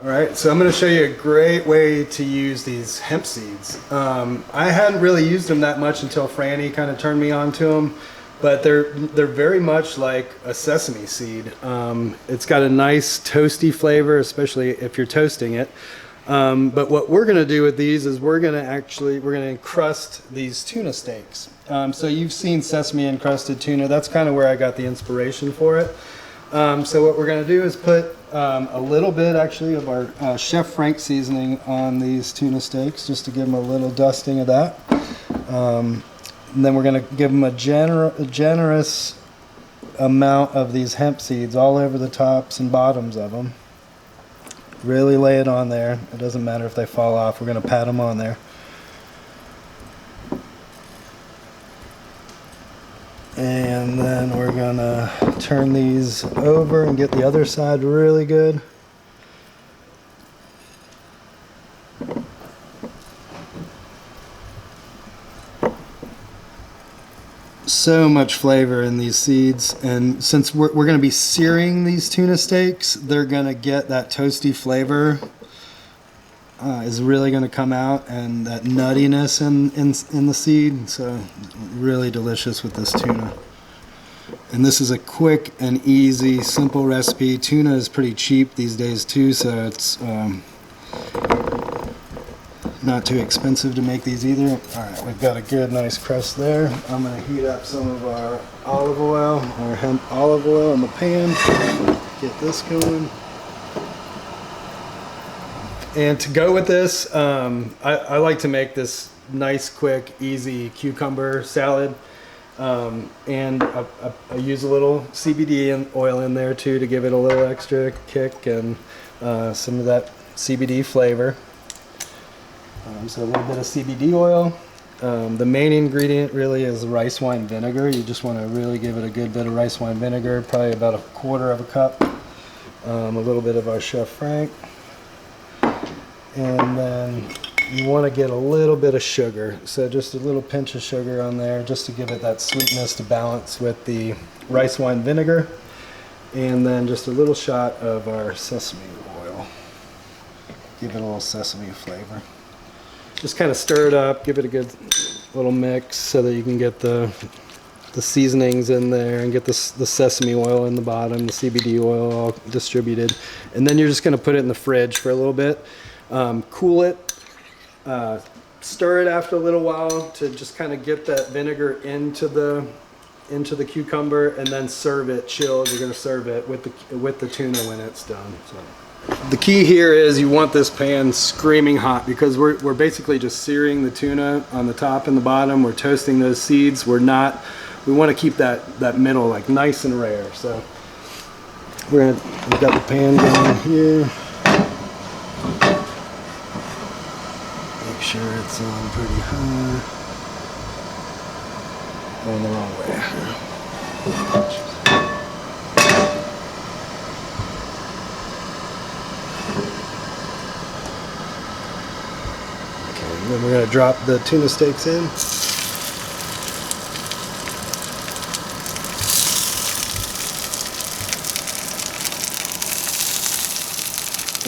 All right, so I'm going to show you a great way to use these hemp seeds. I hadn't really used them that much until Franny kind of turned me on to them, but they're very much like a sesame seed. It's got a nice toasty flavor, especially if you're toasting it. But what we're going to do with these is we're going to encrust these tuna steaks. So you've seen sesame encrusted tuna. That's kind of where I got the inspiration for it. So what we're going to do is put a little bit actually of our Chef Frank seasoning on these tuna steaks, just to give them a little dusting of that. And then we're going to give them a generous amount of these hemp seeds all over the tops and bottoms of them. Really lay it on there. It doesn't matter if they fall off. We're going to pat them on there. And then we're going to turn these over and get the other side really good. So much flavor in these seeds, and since we're going to be searing these tuna steaks, they're going to get that toasty flavor is really going to come out, and that nuttiness in the seed. So really delicious with this tuna. And this is a quick and easy, simple recipe. Tuna is pretty cheap these days too, so it's not too expensive to make these either. Alright, we've got a good nice crust there. I'm going to heat up some of our olive oil, our hemp olive oil in the pan. Get this going. And to go with this, I like to make this nice, quick, easy cucumber salad. And I use a little CBD oil in there too to give it a little extra kick and some of that CBD flavor. So a little bit of CBD oil. The main ingredient really is rice wine vinegar. You just want to really give it a good bit of rice wine vinegar, probably about 1/4 of a cup. A little bit of our Chef Frank. And then you want to get a little bit of sugar. So just a little pinch of sugar on there just to give it that sweetness to balance with the rice wine vinegar. And then just a little shot of our sesame oil. Give it a little sesame flavor. Just kind of stir it up, give it a good little mix so that you can get the seasonings in there and get the sesame oil in the bottom, the CBD oil all distributed. And then you're just going to put it in the fridge for a little bit, cool it, stir it after a little while to just kind of get that vinegar into the cucumber, and then serve it chilled. You're going to serve it with the tuna when it's done. So. The key here is you want this pan screaming hot, because we're basically just searing the tuna on the top and the bottom. We're toasting those seeds. We want to keep that middle like nice and rare. So we've got the pan going here. Make sure it's on pretty high. Going the wrong way. And then we're going to drop the tuna steaks in.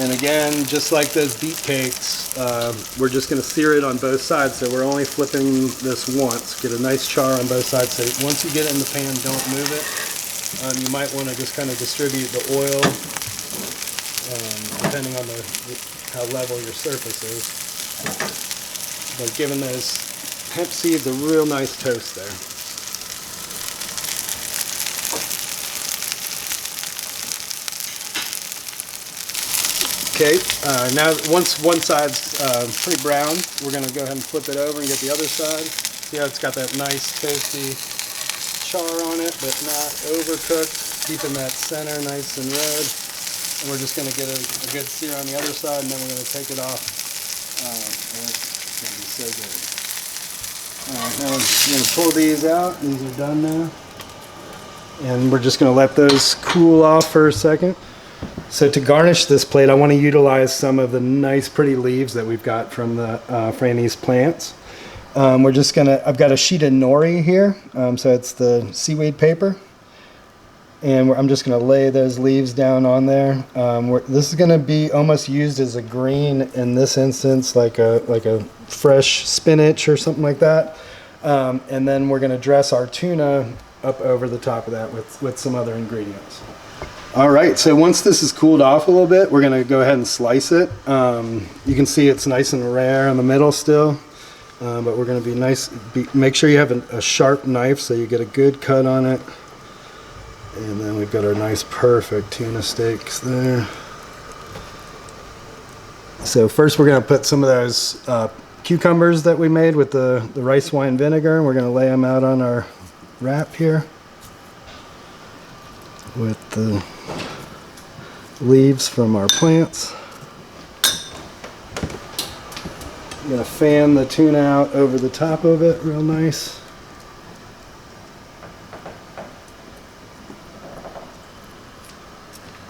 And again, just like those beet cakes, we're just going to sear it on both sides. So we're only flipping this once. Get a nice char on both sides. So once you get it in the pan, don't move it. You might want to just kind of distribute the oil, depending on how level your surface is. But giving those hemp seeds a real nice toast there. Okay, now once one side's pretty brown, we're going to go ahead and flip it over and get the other side. See how it's got that nice toasty char on it, but not overcooked, keeping that center nice and red. And we're just going to get a good sear on the other side, and then we're going to take it off. It's going to be so good. Alright, now we're going to pull these out. These are done now. And we're just going to let those cool off for a second. So to garnish this plate, I want to utilize some of the nice pretty leaves that we've got from the Franny's plants. I've got a sheet of nori here, so it's the seaweed paper. And I'm just going to lay those leaves down on there. This is going to be almost used as a green in this instance, like a fresh spinach or something like that. And then we're going to dress our tuna up over the top of that with some other ingredients. All right, so once this is cooled off a little bit, we're going to go ahead and slice it. You can see it's nice and rare in the middle still, but we're going to be nice. Make sure you have a sharp knife so you get a good cut on it. And then we've got our nice perfect tuna steaks there. So first we're going to put some of those cucumbers that we made with the rice wine vinegar, and we're going to lay them out on our wrap here with the leaves from our plants. I'm going to fan the tuna out over the top of it real nice.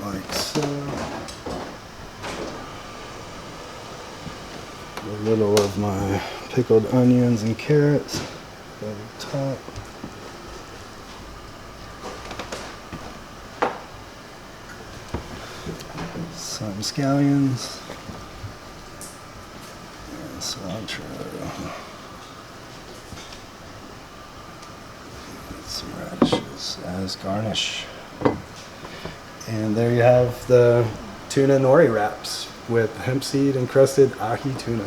Like so. A little of my pickled onions and carrots over the top. Some scallions. And cilantro. And some radishes as garnish. And there you have the tuna nori wraps with hemp seed encrusted ahi tuna.